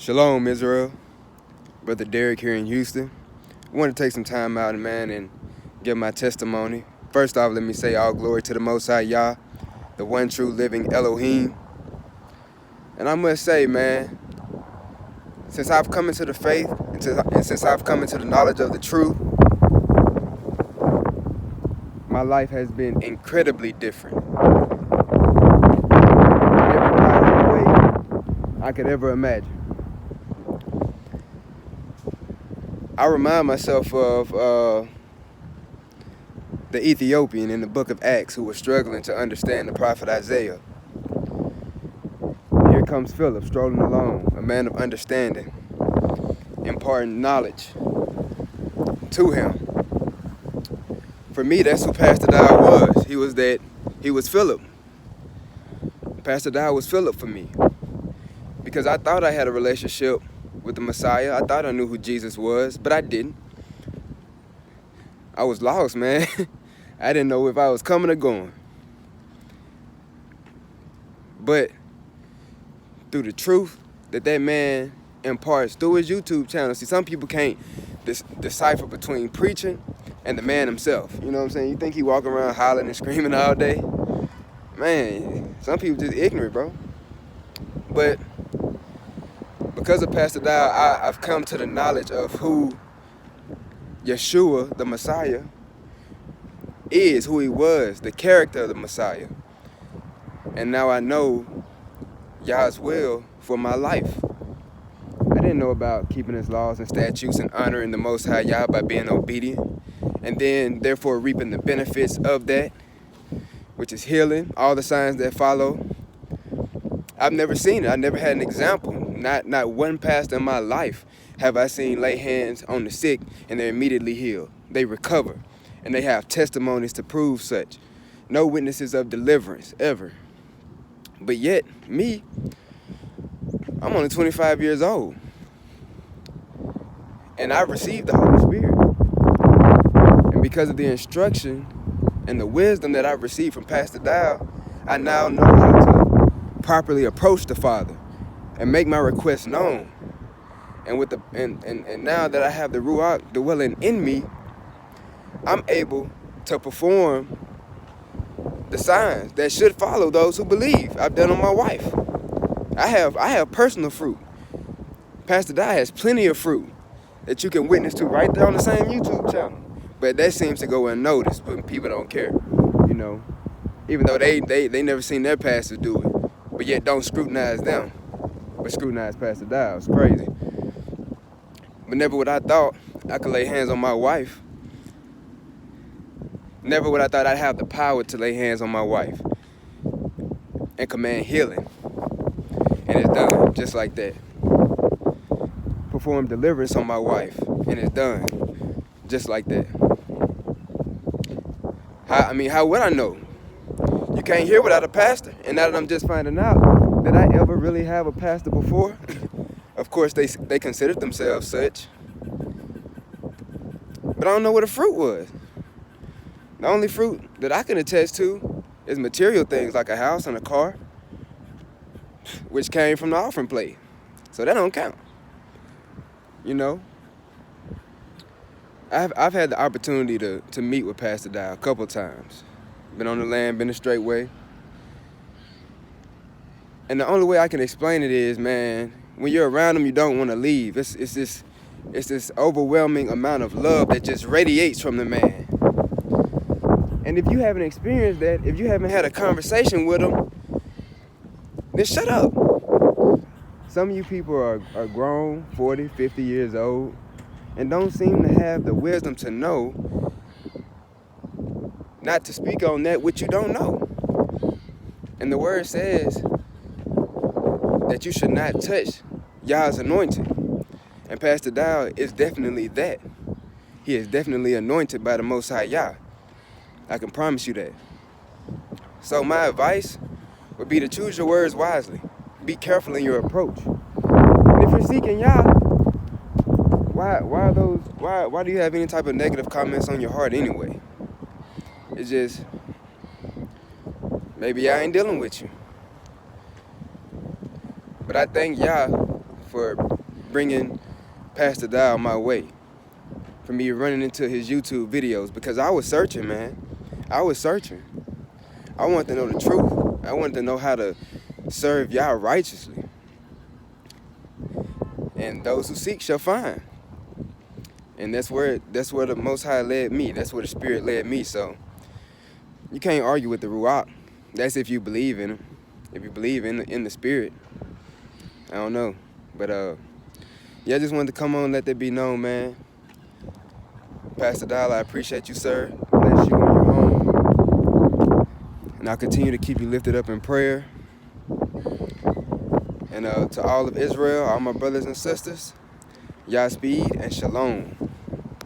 Shalom, Israel. Brother Derek here in Houston. I want to take some time out, man, and give my testimony. First off, let me say all glory to the Most High Yah, the one true living Elohim. And I must say, man, since I've come into the faith and since I've come into the knowledge of the truth, my life has been incredibly different. In every possible way I could ever imagine. I remind myself of the Ethiopian in the book of Acts who was struggling to understand the prophet Isaiah. Here comes Philip strolling along, a man of understanding, imparting knowledge to him. For me, that's who Pastor Dowell was. He was Philip. Pastor Dowell was Philip for me. Because I thought I had a relationship with the Messiah. I thought I knew who Jesus was, but I didn't. I was lost, man. I didn't know if I was coming or going. But through the truth that man imparts through his YouTube channel, see, some people can't decipher between preaching and the man himself. You know what I'm saying? You think he walking around hollering and screaming all day? Man, some people just ignorant, bro. But because of Pastor Dowell, I've come to the knowledge of who Yeshua, the Messiah, is, who he was, the character of the Messiah. And now I know Yah's will for my life. I didn't know about keeping his laws and statutes and honoring the Most High Yah by being obedient, and then therefore reaping the benefits of that, which is healing, all the signs that follow. I've never seen it. I never had an example. Not one pastor in my life have I seen lay hands on the sick and they're immediately healed. They recover, and they have testimonies to prove such. No witnesses of deliverance, ever. But yet, me, I'm only 25 years old, and I received the Holy Spirit. And because of the instruction and the wisdom that I received from Pastor Dowell, I now know how to properly approach the Father and make my requests known. And with and now that I have the Ruach dwelling in me, I'm able to perform the signs that should follow those who believe. I've done on my wife. I have personal fruit. Pastor Dowell has plenty of fruit that you can witness to right there on the same YouTube channel. But that seems to go unnoticed, but people don't care, you know. Even though they never seen their pastor do it, but yet don't scrutinize them, but scrutinize Pastor Dowell. It's crazy. But never would I thought I could lay hands on my wife. Never would I thought I'd have the power to lay hands on my wife and command healing. And it's done, just like that. Perform deliverance on my wife, and it's done, just like that. How would I know? You can't hear without a pastor. And now that I'm just finding out, did I ever really have a pastor before? Of course, they considered themselves such. But I don't know what the fruit was. The only fruit that I can attest to is material things like a house and a car, which came from the offering plate. So that don't count. You know? I've had the opportunity to meet with Pastor Dowell a couple times. Been on the land, been a straight way. And the only way I can explain it is, man, when you're around him, you don't want to leave. It's this overwhelming amount of love that just radiates from the man. And if you haven't experienced that, if you haven't had a conversation with him, then shut up. Some of you people are grown, 40, 50 years old, and don't seem to have the wisdom to know not to speak on that which you don't know. And the word says that you should not touch Yah's anointed. And Pastor Dowell is definitely that. He is definitely anointed by the Most High Yah. I can promise you that. So my advice would be to choose your words wisely. Be careful in your approach. And if you're seeking Yah, why do you have any type of negative comments on your heart anyway? It's just, maybe I ain't dealing with you. But I thank Yah for bringing Pastor Dowell my way, for me running into his YouTube videos, because I was searching, man. I was searching. I wanted to know the truth. I wanted to know how to serve Yah righteously. And those who seek shall find. And that's where the Most High led me. That's where the Spirit led me. So you can't argue with the Ruach. That's if you believe in him. If you believe in the Spirit. I don't know. But yeah, I just wanted to come on and let that be known, man. Pastor Dowell, I appreciate you, sir. Bless you and your home. And I'll continue to keep you lifted up in prayer. And to all of Israel, all my brothers and sisters, Yah speed and shalom.